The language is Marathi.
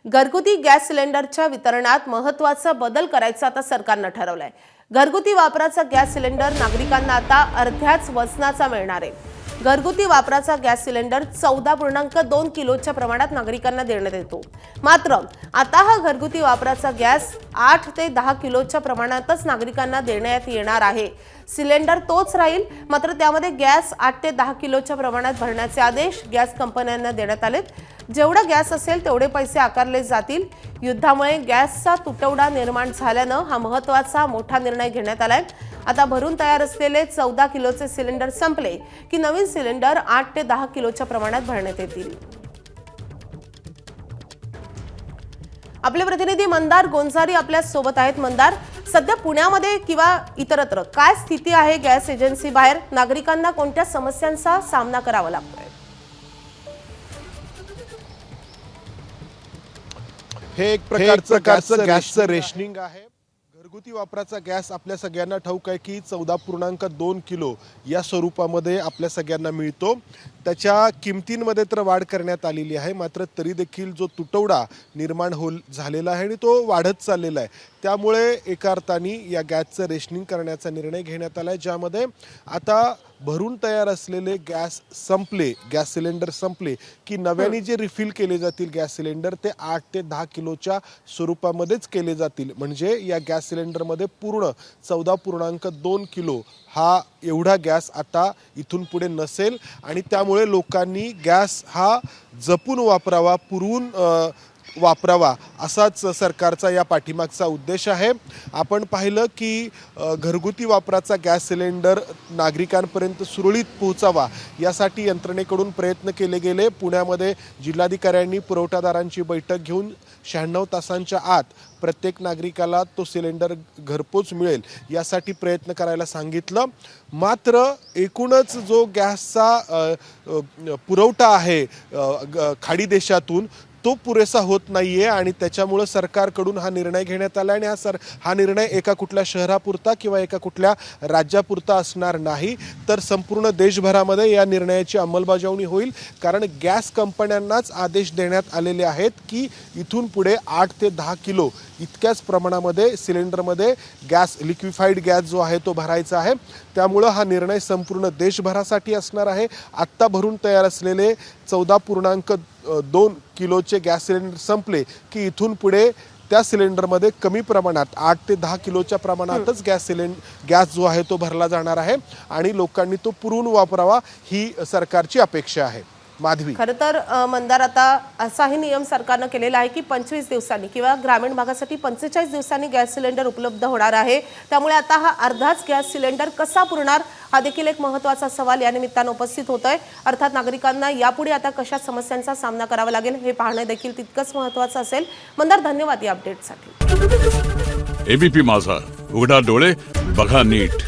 घरगुती गॅस सिलेंडरच्या वितरणात महत्त्वाचा बदल करायचा आता सरकारनं ठरवलंय। घरगुती वापराचा गॅस सिलेंडर नागरिकांना आता अर्ध्याच वजनाचा मिळणार आहे। घरगुती वापराचा गॅस सिलेंडर 14.2 किलोच्या प्रमाणात नागरिकांना देण्यात येतो। मात्र आता हा घरगुती वापराचा गॅस 8 ते 10 किलोच्या प्रमाणातच नागरिकांना देण्यात येणार आहे। सिलेंडर तोच राहील, मात्र त्यामध्ये गॅस 8 ते 10 किलोच्या प्रमाणात भरण्याचे आदेश गॅस कंपन्यांना देण्यात आलेत। जेवढा गॅस असेल तेवढे पैसे आकारले जातील। युद्धामुळे गॅसचा तुटवडा निर्माण झाल्यानं हा महत्त्वाचा मोठा निर्णय घेण्यात आलाय। आता भरून तयार असलेले 14 किलोचे सिलेंडर संपले की नवीन सिलेंडर 8 ते 10 किलोच्या प्रमाणात भरण्यात येतील। आपले प्रतिनिधी मंदार गोंजारी आपल्या सोबत आहेत। मंदार, सध्या पुण्यामध्ये किंवा इतरत्र काय स्थिती आहे? गॅस एजन्सी बाहेर नागरिकांना कोणत्या समस्यांचा सामना करावा लागतोय? हे एक प्रकारचं गॅसचं रेशनिंग आहे। घरगुती वापराचा गॅस आपल्या सगळ्यांना ठाऊक आहे की 14.2 किलो या स्वरूपामध्ये आपल्या सगळ्यांना मिळतो। त्याच्या किमतींमध्ये तर वाढ करण्यात आलेली आहे, मात्र तरी देखील जो तुटवडा निर्माण झालेला आहे आणि तो वाढत चाललेला आहे, त्यामुळे एका अर्थाने या गॅसचं रेशनिंग करण्याचा निर्णय घेण्यात आला आहे, ज्यामध्ये आता भरून तयार असलेले गॅस सिलेंडर संपले की नव्याने जे रिफिल केले जातील गॅस सिलेंडर ते 8 ते 10 किलोच्या स्वरूपामध्येच केले जातील। म्हणजे या गॅस सिलेंडरमध्ये पूर्ण 14.2 किलो हा एवढा गॅस आता इथून पुढे नसेल आणि त्यामुळे लोकांनी गॅस हा जपून वापरावा, पुरवून वापरावा, असाच सरकारचा या पाठीमागचा उद्देश आहे। आपण पाहिलं की घरगुती वापराचा गॅस सिलेंडर नागरिकांपर्यंत सुरळीत पोहोचावा यासाठी यंत्रणेकडून प्रयत्न केले गेले। पुण्यामध्ये जिल्हाधिकाऱ्यांनी पुरवठादारांची बैठक घेऊन 96 तासांच्या आत प्रत्येक नागरिकाला तो सिलेंडर घरपोच मिळेल यासाठी प्रयत्न करायला सांगितलं। मात्र एकूणच जो गॅसचा पुरवठा आहे खाडी देशातून तो पुरेसा होत नाहीये आणि त्याच्यामुळे सरकारकडून हा निर्णय घेण्यात आला आणि हा निर्णय एका कुठल्या शहरापुरता किंवा एका कुठल्या राज्यापुरता असणार नाही, तर संपूर्ण देशभरामध्ये या निर्णयाची अंमलबजावणी होईल। कारण गॅस कंपन्यांनाच आदेश देण्यात आलेले आहेत की इथून पुढे 8 ते 10 किलो इतक्याच प्रमाणामध्ये सिलेंडरमध्ये गॅस, लिक्विफाईड गॅस जो आहे तो भरायचा आहे। त्यामुळं हा निर्णय संपूर्ण देशभरासाठी असणार आहे। आत्ता भरून तयार असलेले 14.2 किलोचे गॅस सिलेंडर संपले की इथून पुढे त्या सिलेंडरमध्ये कमी प्रमाणात 8 ते 10 किलोच्या प्रमाणातच गॅस जो आहे तो भरला जाणार आहे आणि लोकांनी तो पुरवून वापरावा ही सरकारची अपेक्षा आहे। माधवी, खरं तर मंदार, आता असाही नियम सरकारनं केलेला आहे की 25 दिवसांनी किंवा ग्रामीण भागासाठी 45 दिवसांनी गॅस सिलेंडर उपलब्ध होणार आहे। त्यामुळे आता हा अर्धाच गॅस सिलेंडर कसा पुरणार हा देखील एक महत्त्वाचा सवाल या निमित्तानं उपस्थित होतोय। अर्थात नागरिकांना यापुढे आता कशा समस्यांचा सामना करावा लागेल हे पाहणं देखील तितकंच महत्त्वाचं असेल। मंदार, धन्यवाद या अपडेटसाठी। एबीपी माझा, उघडा डोळे बघा नीट।